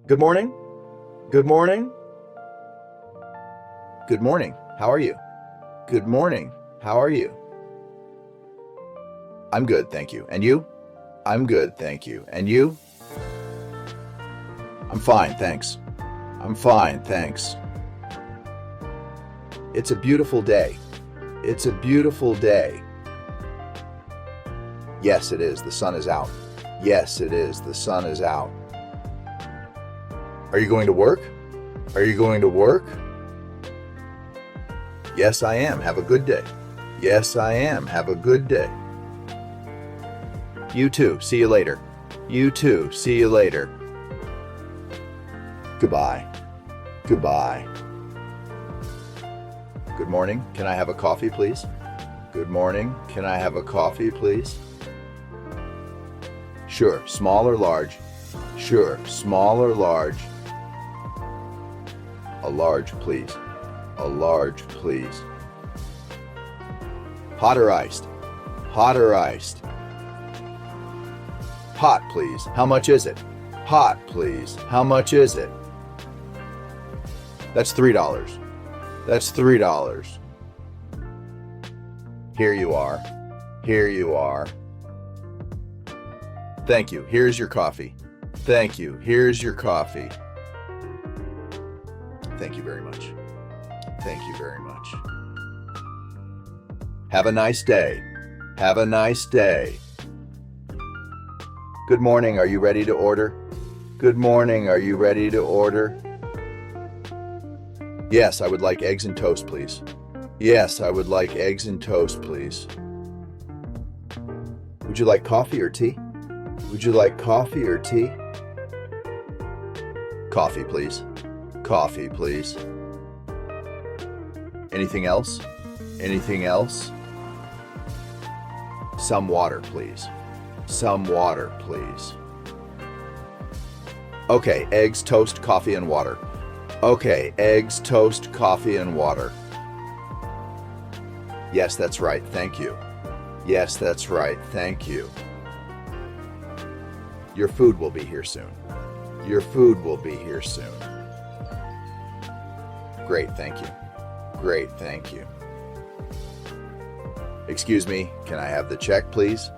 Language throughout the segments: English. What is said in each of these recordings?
Good morning. Good morning. Good morning. How are you? Good morning. How are you? I'm good, thank you. And you? I'm good, thank you. And you? I'm fine, thanks. I'm fine, thanks. It's a beautiful day. It's a beautiful day. Yes, it is. The sun is out. Yes, it is. The sun is out. Are you going to work? Are you going to work? Yes, I am. Have a good day. Yes, I am. Have a good day. You too. See you later. You too. See you later. Goodbye. Goodbye. Good morning. Can I have a coffee, please? Good morning. Can I have a coffee, please? Sure. Small or large? Sure. Small or large? A large, please. A large, please. Hot or iced? Hot or iced? Hot, please. How much is it? Hot, please. How much is it? That's $3. That's $3. Here you are. Here you are. Thank you. Here's your coffee. Thank you. Here's your coffee. Thank you very much. Thank you very much. Have a nice day. Have a nice day. Good morning. Are you ready to order? Good morning. Are you ready to order? Yes, I would like eggs and toast, please. Yes, I would like eggs and toast, please. Would you like coffee or tea? Would you like coffee or tea? Coffee, please. Coffee, please. Anything else? Anything else? Some water, please. Some water, please. Okay, eggs, toast, coffee, and water. Okay, eggs, toast, coffee, and water. Yes, that's right. Thank you. Yes, that's right. Thank you. Your food will be here soon. Your food will be here soon. Great, thank you. Great, thank you. Excuse me, can I have the check, please?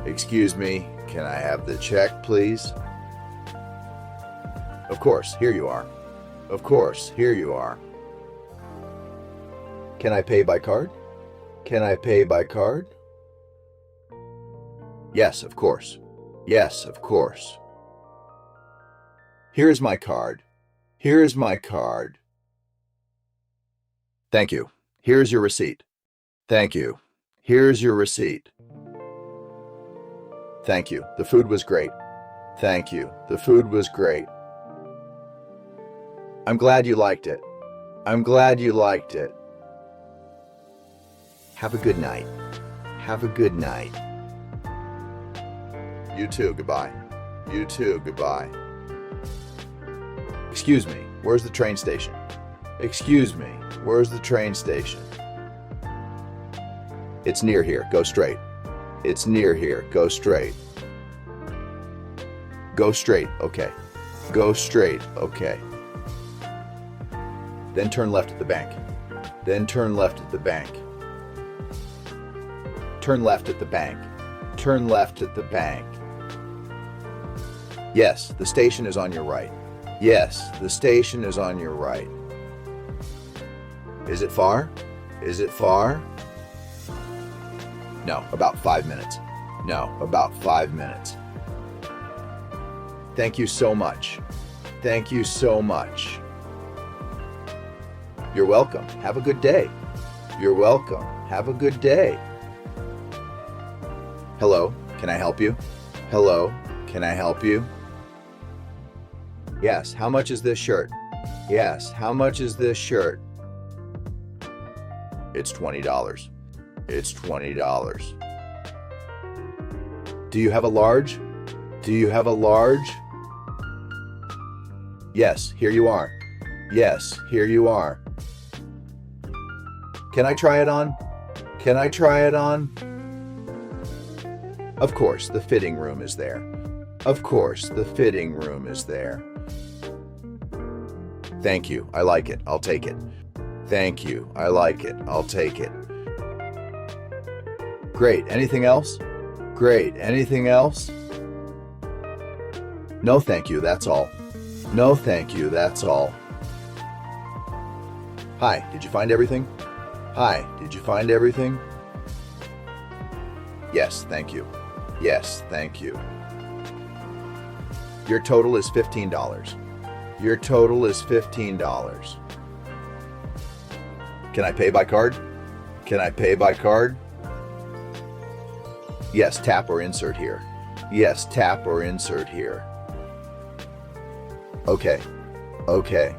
Excuse me, can I have the check, please? Of course, here you are. Of course, here you are. Can I pay by card? Can I pay by card? Yes, of course. Yes, of course. Here is my card. Here is my card. Thank you. Here's your receipt. Thank you. Here's your receipt. Thank you. The food was great. Thank you. The food was great. I'm glad you liked it. I'm glad you liked it. Have a good night. Have a good night. You too. Goodbye. You too. Goodbye. Excuse me. Where's the train station? Excuse me. Where's the train station? It's near here. Go straight. It's near here. Go straight. Go straight. Okay. Go straight. Okay. Then turn left at the bank. Then turn left at the bank. Turn left at the bank. Turn left at the bank. Yes, the station is on your right. Yes, the station is on your right. Is it far? Is it far? No, about 5 minutes. No, about 5 minutes. Thank you so much. Thank you so much. You're welcome. Have a good day. You're welcome. Have a good day. Hello, can I help you? Hello, can I help you? Yes, how much is this shirt? Yes, how much is this shirt? It's $20. It's $20. Do you have a large? Do you have a large? Yes, here you are. Yes, here you are. Can I try it on? Can I try it on? Of course, the fitting room is there. Of course, the fitting room is there. Thank you. I like it. I'll take it. Thank you. I like it. I'll take it. Great. Anything else? Great. Anything else? No, thank you. That's all. No, thank you. That's all. Hi. Did you find everything? Hi. Did you find everything? Yes, thank you. Yes, thank you. Your total is $15. Your total is $15. Can I pay by card? Can I pay by card? Yes, tap or insert here. Yes, tap or insert here. Okay. Okay.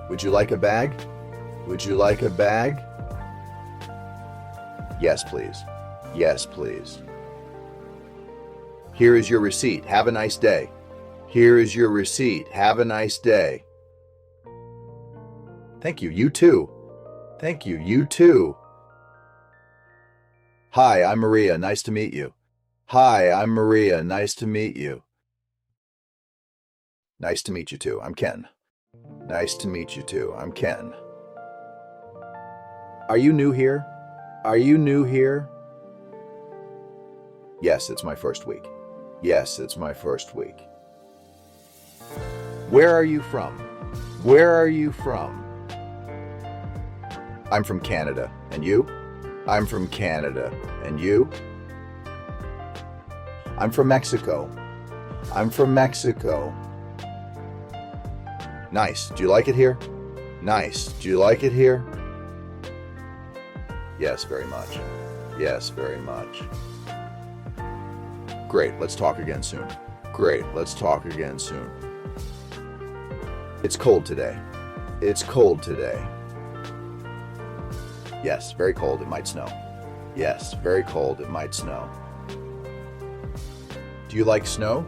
Would you like a bag? Would you like a bag? Yes, please. Yes, please. Here is your receipt. Have a nice day. Here is your receipt. Have a nice day. Thank you. You too. Thank you. You too. Hi, I'm Maria. Nice to meet you. Hi, I'm Maria. Nice to meet you. Nice to meet you too. I'm Ken. Nice to meet you too. I'm Ken. Are you new here? Are you new here? Yes, it's my first week. Yes, it's my first week. Where are you from? Where are you from? I'm from Canada. And you? I'm from Canada. And you? I'm from Mexico. I'm from Mexico. Nice. Do you like it here? Nice. Do you like it here? Yes, very much. Yes, very much. Great. Let's talk again soon. Great. Let's talk again soon. It's cold today. It's cold today. Yes, very cold. It might snow. Yes, very cold. It might snow. Do you like snow?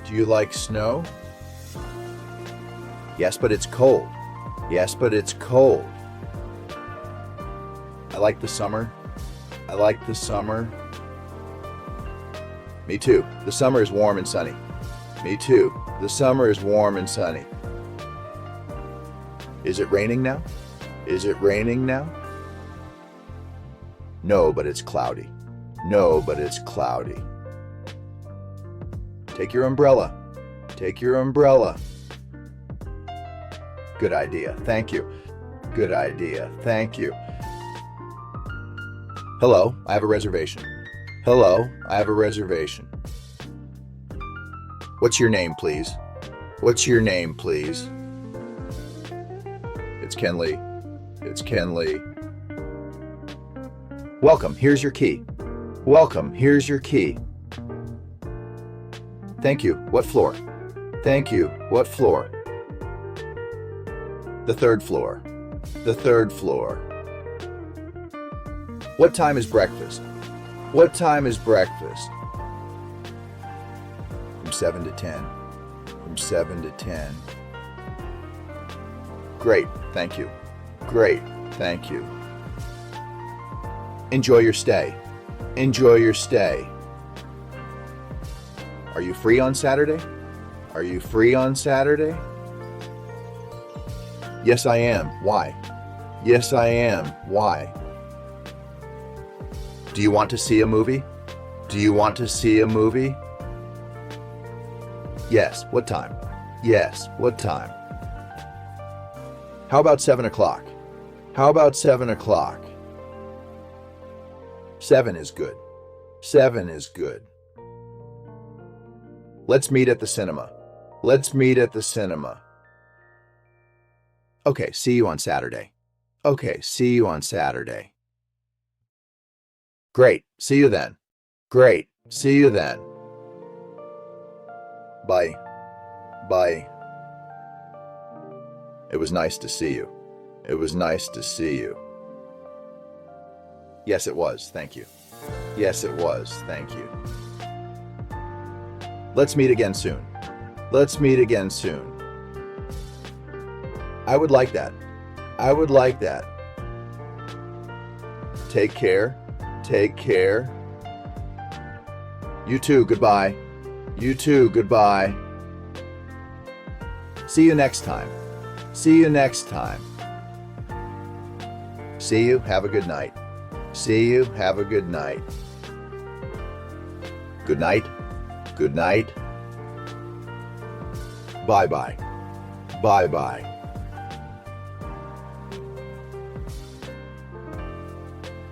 Do you like snow? Yes, but it's cold. Yes, but it's cold. I like the summer. I like the summer. Me too. The summer is warm and sunny. Me too. The summer is warm and sunny. Is it raining now? Is it raining now? No, but it's cloudy. No, but it's cloudy. Take your umbrella. Take your umbrella. Good idea. Thank you. Good idea. Thank you. Hello, I have a reservation. Hello, I have a reservation. What's your name, please? What's your name, please? It's Ken Lee. It's Ken Lee. Welcome, here's your key. Welcome, here's your key. Thank you. What floor? Thank you. What floor? The third floor. The third floor. What time is breakfast? What time is breakfast? From 7 to 10. From 7 to 10. Great, thank you. Great, thank you. Enjoy your stay. Enjoy your stay. Are you free on Saturday? Are you free on Saturday? Yes, I am. Why? Yes, I am. Why? Do you want to see a movie? Do you want to see a movie? Yes. What time? Yes. What time? How about 7 o'clock? How about 7 o'clock? 7 is good. 7 is good. Let's meet at the cinema. Let's meet at the cinema. Okay, see you on Saturday. Okay, see you on Saturday. Great, see you then. Great, see you then. Bye. Bye. It was nice to see you. It was nice to see you. Yes, it was. Thank you. Yes, it was. Thank you. Let's meet again soon. Let's meet again soon. I would like that. I would like that. Take care. Take care. You too. Goodbye. You too. Goodbye. See you next time. See you next time. See you. Have a good night. See you. Have a good night. Good night. Good night. Bye-bye. Bye-bye.